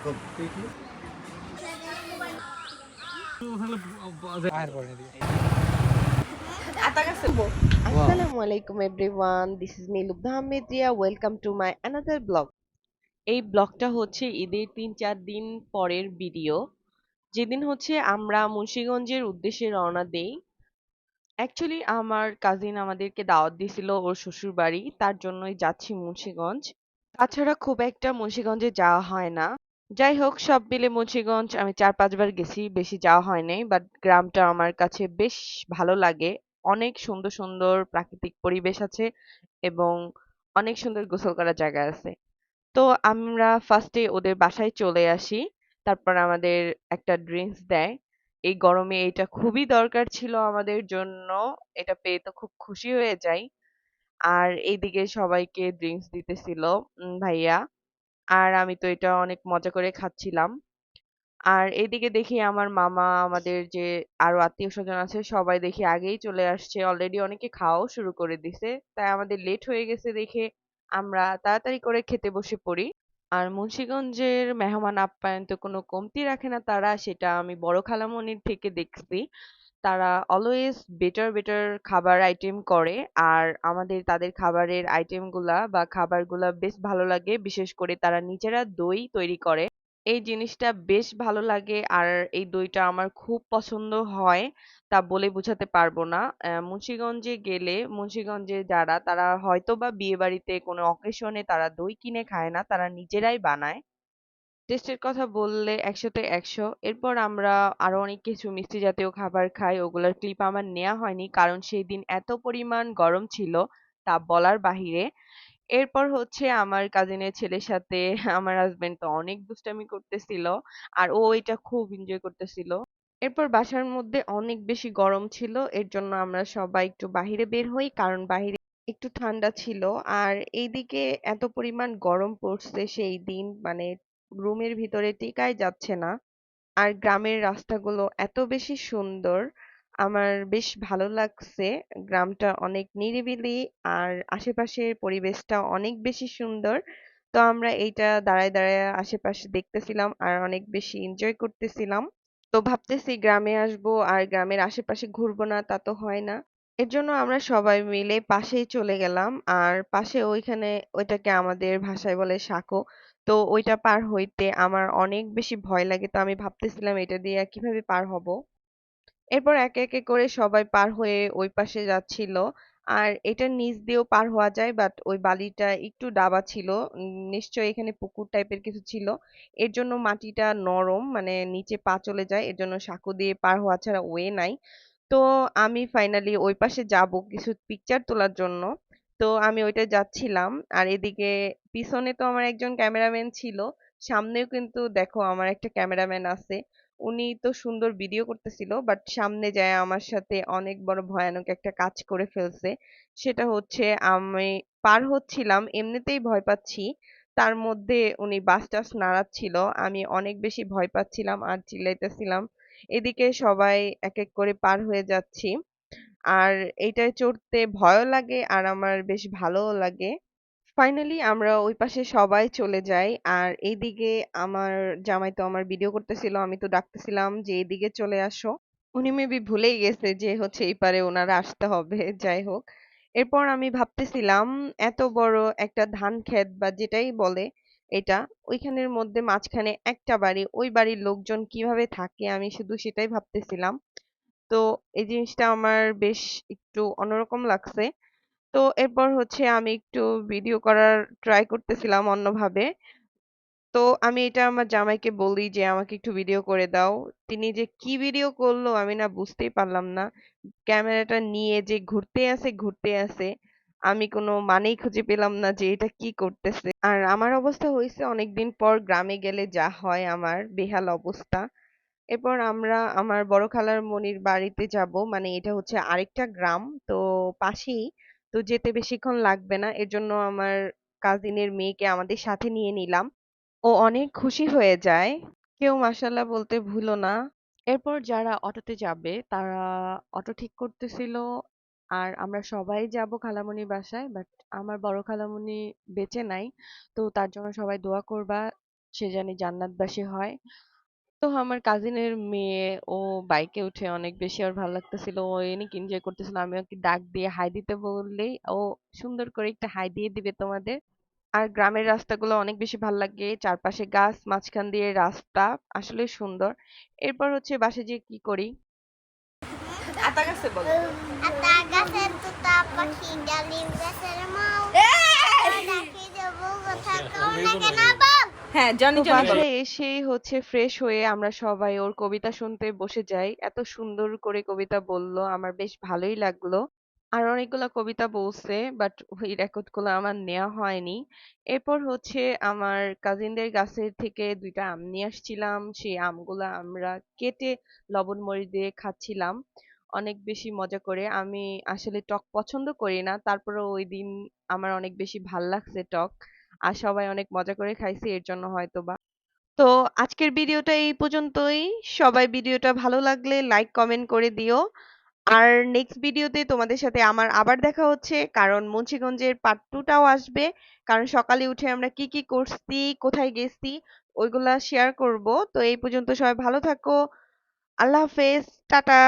খুব আসসালামু আলাইকুম everyone, this is me Lubna Ahmed Riya. Welcome to my another blog. এই ব্লগটা হচ্ছে ঈদের ৩-৪ দিন পরের ভিডিও, যেদিন হচ্ছে আমরা মুন্সিগঞ্জের উদ্দেশ্যে রওনা দেই। অ্যাকচুয়ালি আমার কাজিন আমাদেরকে দাওয়াত দিছিল ওর শ্বশুর বাড়ি, তার জন্যই যাচ্ছি মুন্সিগঞ্জ। তাছাড়া খুব একটা মুন্সিগঞ্জে যাওয়া হয় না। যাই হোক, সব মিলে মুন্সিগঞ্জ আমি ৪-৫ বার গেছি, বেশি যাওয়া হয় নাই। বাট গ্রামটা আমার কাছে বেশ ভালো লাগে। অনেক সুন্দর সুন্দর প্রাকৃতিক পরিবেশ আছে এবং অনেক সুন্দর গোসল করার জায়গা আছে। তো আমরা ফার্স্টে ওদের বাসায় চলে আসি। তারপর আমাদের একটা ড্রিঙ্কস দেয়। এই গরমে এটা খুবই দরকার ছিল আমাদের জন্য। এটা পেয়ে তো খুব খুশি হয়ে যাই। আর এইদিকে সবাইকে ড্রিঙ্কস দিতেছিল ভাইয়া। আর আমি তো এটা অনেক মজা করে খাচ্ছিলাম। আর এইদিকে দেখি আমার মামা, আমাদের যে আরো আত্মীয়-স্বজন আছে সবাই দেখি আগেই চলে আসছে। অলরেডি অনেকে খাওয়াও শুরু করে দিছে। তাই আমাদের লেট হয়ে গেছে দেখে আমরা তাড়াতাড়ি করে খেতে বসে পড়ি। আর মুন্সিগঞ্জের মেহমান আপ্যায়ন তো কোনো কমতি রাখে না তারা, সেটা আমি বড় খালামণির থেকে দেখছি। তারা অলওয়েজ বেটার বেটার খাবার আইটেম করে। আর আমাদের তাদের খাবারের আইটেমগুলা বা খাবারগুলা বেশ ভালো লাগে। বিশেষ করে তারা নিজেরা দই তৈরি করে। এই জিনিসটা বেশ ভালো লাগে। আর এই দইটা আমার খুব পছন্দ হয়, তা বলে বোঝাতে পারবো না। মুন্সিগঞ্জে গেলে মুন্সিগঞ্জে যারা তারা হয়তোবা বিয়ে বাড়িতে কোনো অকেশনে তারা দই কিনে খায় না, তারা নিজেরাই বানায়। টেস্টের কথা বললে ১০০-তে ১০০। এরপর আমরা আরো অনেক কিছু মিষ্টি জাতীয় খাবার খাই, ওগুলার ক্লিপ আমার নেওয়া হয়নি কারণ সেই দিন এত পরিমাণ গরম ছিল তা বলার বাহিরে। এরপর হচ্ছে আমার কাজিনের ছেলের সাথে আমার হাজবেন্ড তো অনেক দুষ্টামি করতেছিল, আর ও এটা খুব এনজয় করতেছিল। এরপর বাসার মধ্যে অনেক বেশি গরম ছিল, এর জন্য আমরা সবাই একটু বাহিরে বের হই কারণ বাহিরে একটু ঠান্ডা ছিল। আর এইদিকে এত পরিমাণ গরম পড়ছে সেই দিন, মানে রুমের ভিতরে টিকাই যাচ্ছে না। আর গ্রামের রাস্তাগুলো এত বেশি সুন্দর, আমার বেশ ভালো লাগছে। গ্রামটা অনেক নিরিবিলি আর আশেপাশের পরিবেশটা অনেক বেশি সুন্দর। তো আমরা এইটা দাঁড়ায় দাঁড়ায় আশেপাশে দেখতেছিলাম আর অনেক বেশি এনজয় করতেছিলাম। তো ভাবতেছি গ্রামে আসবো আর গ্রামের আশেপাশে ঘুরবো না, তা তো হয় না। এর জন্য আমরা সবাই মিলে পাশেই চলে গেলাম। আর পাশে ওইখানে, ওইটাকে আমাদের ভাষায় বলে সাঁকো। তো ওইটা পার হইতে আমার অনেক বেশি ভয় লাগে, তো আমি ভাবতেছিলাম এটা দিয়ে কিভাবে পার হব। এরপর একে একে করে সবাই পার হয়ে ওই পাশে যাচ্ছিল। আর এটার নিচ দিয়েও পার হওয়া যায়, বাট ওই বালিটা একটু ডাবা ছিল। নিশ্চয়ই এখানে পুকুর টাইপের কিছু ছিল। এর জন্য মাটিটা নরম, মানে নিচে পা চলে যায়, এর জন্য সাঁকো দিয়ে পার হওয়া ছাড়া ওয়ে নাই। তো আমি ফাইনালি ওই পাশে যাব কিছু পিকচার তোলার জন্য। তো আমি ওইটা যাচ্ছিলাম। আর এদিকে পিছনে তো আমার একজন ক্যামেরাম্যান ছিল, সামনেও কিন্তু দেখো আমার একটা ক্যামেরাম্যান আছে। উনি তো সুন্দর ভিডিও করতেছিল, বাট সামনে যায় আমার সাথে অনেক বড় ভয়ানক একটা কাজ করে ফেলছে। সেটা হচ্ছে আমি পার হচ্ছিলাম, এমনিতেই ভয় পাচ্ছি, তার মধ্যে উনি বাস টাস নাড়াচ্ছিল। আমি অনেক বেশি ভয় পাচ্ছিলাম আর চিল্লাইতেছিলাম। এদিকে সবাই এক এক করে পার হয়ে যাচ্ছি। আর এইটায় চড়তে ভয়ও লাগে আর আমার বেশ ভালোও লাগে। ফাইনালি আমরা ওই পাশে সবাই চলে যাই। আর এইদিকে আমার জামাই তো আমার ভিডিও করতেছিল, আমি তো ডাকতেছিলাম যে এইদিকে চলে আসো। উনি মেবি ভুলেই গেছে যে হচ্ছে এই পারে ওনারা আসতে হবে। যাই হোক, এরপর আমি ভাবতেছিলাম এত বড় একটা ধান ক্ষেত বা যেটাই বলে এটা, ওইখানের মধ্যে মাঝখানে একটা বাড়ি, ওই বাড়ির লোকজন কিভাবে থাকে আমি শুধু সেটাই ভাবতেছিলাম। তো এই জিনিসটা আমার বেশ একটু অন্যরকম লাগছে। তো এরপর হচ্ছে আমি একটু ভিডিও করার ট্রাই করতেছিলাম অন্যভাবে। তো আমি এটা আমার জামাইকে বলি যে আমাকে একটু ভিডিও করে দাও। তিনি যে কি ভিডিও করলো আমি না বুঝতেই পারলাম না। ক্যামেরাটা নিয়ে যে ঘুরতে আছে, আমি কোনো মানেই খুঁজে পেলাম না যে এটা কি করতেছে। আর আমার অবস্থা হয়েছে অনেকদিন পর গ্রামে গেলে যা হয়, আমার বেহাল অবস্থা। এরপর আমরা আমার বড় খালার মনির বাড়িতে যাব, মানে এটা হচ্ছে আরেকটা গ্রাম, তো পাশেই। তো যেতে বেশিক্ষণ লাগবে না, এর জন্য আমার কাজিনের মেয়েকে আমাদের সাথে নিয়ে নিলাম। ও অনেক খুশি হয়ে যায়। কেউ মাশাআল্লাহ বলতে ভুলো না। এরপর যারা অটোতে যাবে তারা অটো ঠিক করতেছিল। আর আমরা সবাই যাব খালামণির বাসায়, বাট আমার বড় খালামণি বেঁচে নাই। তো তার জন্য সবাই দোয়া করবা। সে জানি জান্নাতবাসী হয়। তো আমার কাজিনের মেয়ে, ও বাইকে উঠে অনেক বেশি ওর ভালো লাগতেছিল, ও অনেক এনজয় করতেছিল। আমি ওকে ডাক দিয়ে হাই দিতে বললেই ও সুন্দর করে একটা হাই দিয়ে দিবে তোমাদের। আর গ্রামের রাস্তাগুলো অনেক বেশি ভালো লাগে, চারপাশে গাছ, মাঝখান দিয়ে রাস্তা, আসলে সুন্দর। এরপর হচ্ছে বাসে যে কি করি, আতা গাছে বলো। আতা গাছের তোতা পাখি ডালিম গাছের মাও ডাকি যাবো কথা কও না কেন বল। হ্যাঁ, জনি তো জনি বলো। বাসায় এসেই হচ্ছে ফ্রেশ হয়ে আমরা সবাই ওর কবিতা শুনতে বসে যাই। এত সুন্দর করে কবিতা বললো, আমার বেশ ভালোই লাগলো। আর অনেকগুলা কবিতা বলছে, বাট ওই রেকর্ড গুলো আমার নেওয়া হয়নি। এরপর হচ্ছে আমার কাজিনদের গাছের থেকে দুইটা আম নিয়ে আসছিলাম, সেই আমগুলা আমরা কেটে লবণ মরিচ দিয়ে খাচ্ছিলাম অনেক বেশি মজা করে। আমি আসলে টক পছন্দ করি না, তারপরে ওই দিন আমার অনেক বেশি ভাল লাগছে টক, আর সবাই অনেক মজা করে খাইছি এর জন্য হয়তোবা। তো আজকের ভিডিওটা এই পর্যন্তই। সবাই ভিডিওটা ভালো লাগলে লাইক কমেন্ট করে দিও। আর নেক্সট ভিডিওতে তোমাদের সাথে আমার আবার দেখা হচ্ছে, কারণ মুন্সিগঞ্জের পার্ট 2 টাও আসবে। কারণ সকালে উঠে আমরা কি কি করছি, কোথায় গেছি, ওইগুলা শেয়ার করব। তো এই পর্যন্ত সবাই ভালো থাকো। আল্লাহ হাফেজ, টাটা।